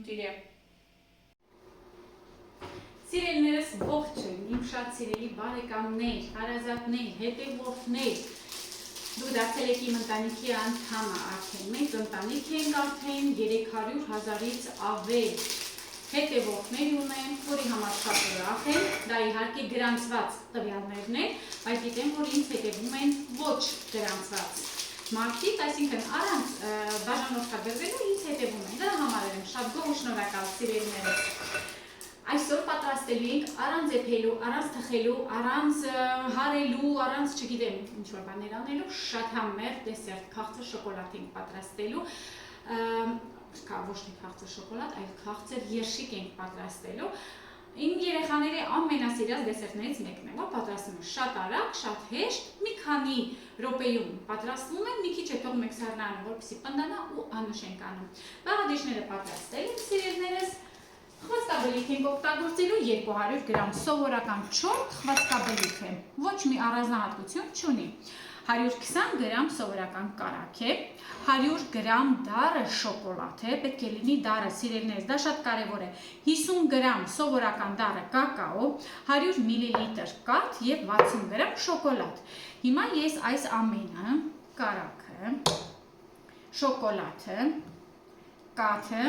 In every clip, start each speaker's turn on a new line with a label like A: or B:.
A: նյութիրը։ Սիրելիներս ողջույն, իմ շատ սիրելի բարեկամներ, հարազատներ, հետևորդներ, դուք դարձել եք իմ ընտանիքի անդամը արդեն։ Մենք ընտանիք ենք արդեն 300,000-ից ավել հետևորդներ ունեն, որի համար շատ ուրախ եմ, դա իհարկե գրանցված տվյալներն են, բայց գիտեմ, որ ինձ հետևում են ոչ գրանցված մարդիկ, այսինքն առանց բաժանորդագրվելու ինձ հետևում են, դրա համար եմ շատ գոհ ու շնորհակալ սիրելիներս։ Այսօր պատրաստելու ենք առանց եփելու, առանց թխելու, առանց հարելու, առանց չգիտեմ ինչ-որ բաներ անելու, շատ համեղ դեսերտ քաղցր շոկոլադ ենք պատրաստելու, ոչ թե քաղցր շոկոլադ, այլ քաղցր երշիկ ենք պատրաստելու։ Իմ երեխաների ամենասիրած դեսերտներից մեկն է, որ պատրաստում եմ շատ արագ, շատ հեշտ, մի քանի րոպեում պատրաստվում է, մի քիչ է թողում եք սառնանում, որպեսզի պնդանա ու անուշ ենք անում։ Բաղադրիչները պատրաստել եմ, սիրելիներս, խվածքաբլիթ ենք օգտագործելու 200 գրամ սովորական չոր խվածքաբլիթ է, ոչ մի առանձնահատկություն չունի, 120 գրամ սովորական կարագ է, 100 գրամ դառը շոկոլադ է, պետք է լինի դառը, սիրելիներս, դա շատ կարևոր է, 50 գրամ սովորական դառը կակաո, 100 մլ կաթ և 60 գրամ շոկոլադ։ Հիմա ես այս ամենը, կարագը, շոկոլադը, կաթը,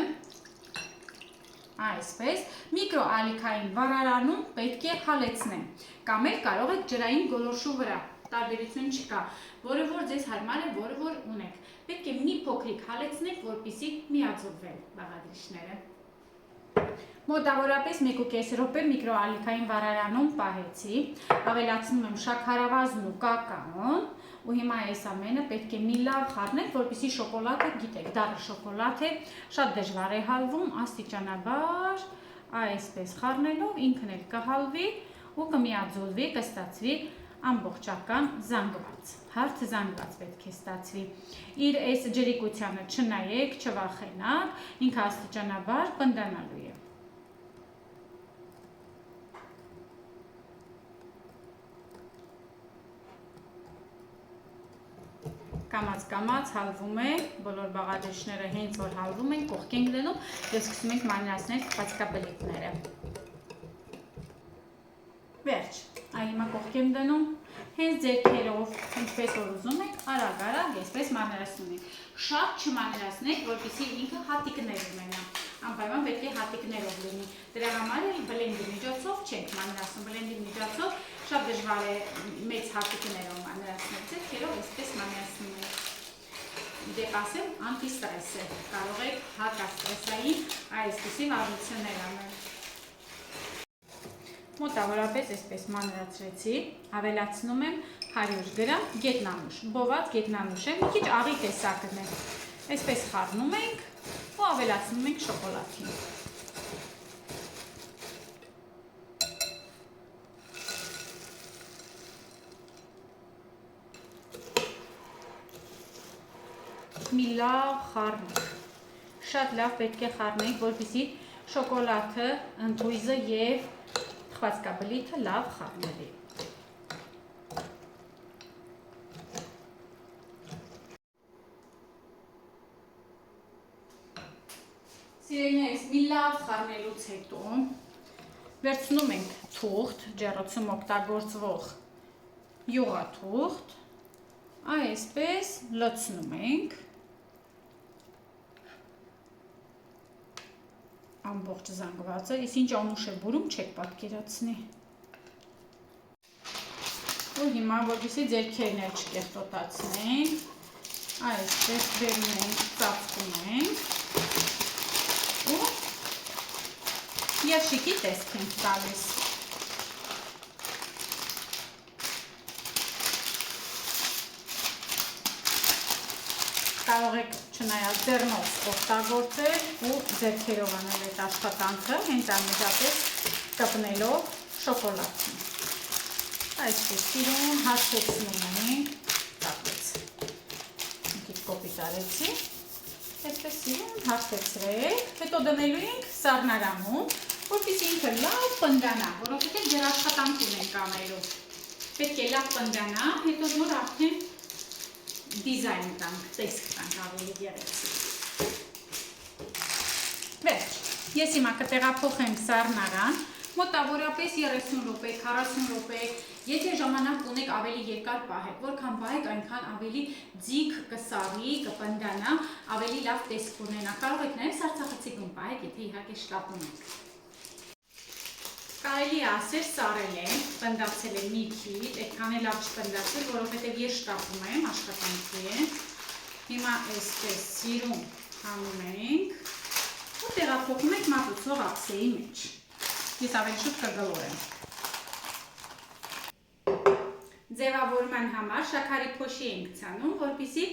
A: այսպես, միկրոալիքային վառարանում պետք է հալեցնեմ, կամ էլ կարող եք ջրային գոլորշու վրա, տարբերություն չկա, որը որ ձեզ հարմար է, որը որ ունեք, պետք է մի փոքրիկ հալեցնեք, որպեսզի միաձուլվեն բաղադրիչները։ Մոտավորապես 1.5 րոպե միկրոալիքային վառարանում պահեցի, ավելացնում եմ շաքարավազն ու կակաոն, ու հիմա այս ամենը պետք է մի լավ խառնեք, որպեսզի շոկոլադը, գիտեք, դառը շոկոլադ է, շատ դժվար է հալվում, աստիճանաբար, այսպես խառնելով ինքն էլ կհալվի ու կմիաձուլվի, կստացվի ամբողջական զանգված, հարթ զանգված պետք է ստացվի։ Իր այս ջրիկությանը չնայեք, չվախենաք, ինքը աստիճանաբար պնդանալու է։ Կամաց հալվում է, բոլոր բաղադրիչները հենց որ հալվում են, կողքի ենք դնում և սկսում ենք մանրացնել խվածքաբլիթները։ Վերջ, այ հիմա կողքի եմ դնում, հենց ձեռքերով, ինչպես որ ուզում եք, արագ, այսպես մանրացնում եք։ Շատ չմանրացնեք, որպեսզի ինքը հատիկներ ունենա, անպայման պետք է հատիկներով լինի։ Դրա համար էլ բլենդի միջոցով չենք մանրացնում, բլենդի միջոցով շատ դժվար է մեծ հատիկներով մանրացնել, ձեռքերով այսպես մանրացնում եք։ Դեպ ասեմ, անտիստրես է, կարող եք հակաստրեսային այսպիսի վարժություններ անել։ Մոտավորապես այսպես մանրացրեցի, ավելացնում եմ 100 գրամ գետնանուշ, բոված գետնանուշ է, մի քիչ աղի տեսակն է, այսպես խառնում ենք ու ավելացնում ենք շոկոլադին։ Մի լավ խառնենք, շատ լավ պետք է խառնենք, որպեսզի շոկոլադը, ընթույզը և խվածքաբլիթը լավ խառնվի։ Սիրելիներս, մի լավ խառնելուց հետո վերցնում ենք թուղթ, ջեռոցում օգտագործվող յուղաթուղթ, այսպես լցնում ենք ամբողջ զանգվածը, իսկ ինչ անուշ է բուրում չեք պատկերացնի։ Ու հիմա, որպեսզի ձեռքերն էլ չկեղտոտացնենք, այսպես բերում ենք, ծածկում ենք ու երշիկի տեսք ենք տալիս։ Կարող եք չնայած ձեռնով օգտագործել ու ձեռքերով անել այդ աշխատանքը, հենց անմիջապես կպնելով շոկոլադին։ Այսպես սիրուն հաշվեցնում ենք, տակեց, մի քիչ կոպիտ արեցի, այսպես սիրուն հաշվեցրեք, հետո դնելու ենք սառնարանում, որպեսզի ինքը լավ պնդանա, որովհետև դեռ աշխատանք ունենք անելու, պետք է լավ պնդանա, հետո նոր արդեն դիզայն տանք, տեսք տանք ավելի գեղեցիկ։ Վերջ, Ես հիմա կտեղափոխեմ սառնարան, մոտավորապես 30 րոպե, 40 րոպե, եթե ժամանակ ունեք ավելի երկար պահեք, որքան պահեք, այնքան ավելի ձիգ կսառի, կպնդանա, ավելի լավ տեսք ունենա։ Կարող եք նաև սառցախցիկում պահեք, եթե իհարկե շտապում եք։ Կարելի է ասել սառել է, պնդացել է մի քիչ, այդքան էլ լավ չպնդացել, որովհետև ես շտապում եմ, աշխատանքի է։ Հիմա այսպես սիրուն հանում ենք ու տեղափոխում ենք մատուցող ափսեի մեջ։ Ես ավելի շուտ կգլորեմ։ Ձևավորման համար շաքարի փոշի ենք ցանում, որպեսզի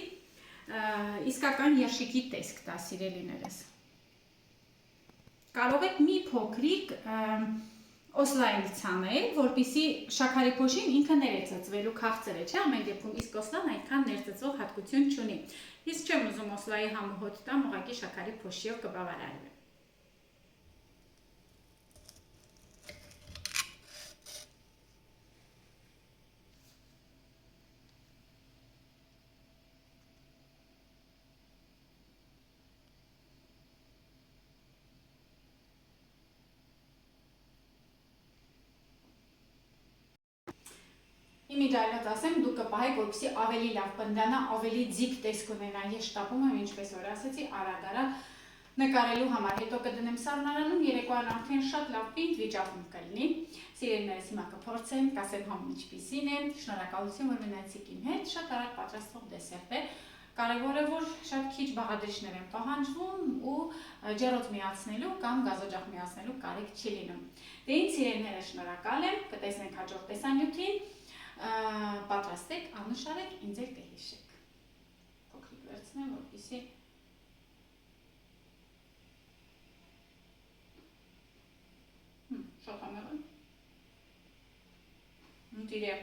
A: իսկական երշիկի տեսք տա, սիրելիներս։ Կարող եք մի փոքրիկ օսլայել ցանել, որպեսզի շաքարի փոշին ինքը ներծծվելու քաղցր է, չէ՞, ամեն դեպքում, իսկ օսլան այդքան ներծծող հատկություն չունի։ Իսկ չեմ ուզում օսլայի համոհոտ տամ, ուղղակի շաքարի փոշիով կբավարարվի։ Իմիջ այլոց ասեմ, դուք կպահեք, որպեսզի ավելի լավ պնդանա, ավելի ձիգ տեսք ունենա։ Ես շտապում եմ, ինչպես որ ասեցի, արագ-արագ նկարելու համար։ Հետո կդնեմ սառնարանում, երեկոյան արդեն շատ լավ պինդ վիճակում կլինի։ Սիրելիներս, հիմա կփորձեմ, կասեմ համը ինչպիսին է։ Շնորհակալություն, որ մնացիք իմ հետ, շատ արագ պատրաստվող դեսերտ է։ Կարևորը, որ շատ քիչ բաղադրիչներ են պահանջվում ու ջեռոց միացնելու կամ գազօջախ միացնելու կարիք չի լինում։ Դե ինձ սիրելիներս, շնորհակալ եմ, կտեսնենք հաջորդ տեսանյութին։ Պատրաստեք, աննշարեք, ինձ էլ կհիշեք։ Փոքրիկ վերցնեմ, որպեսզի շատ ամեղ է։ Դիրե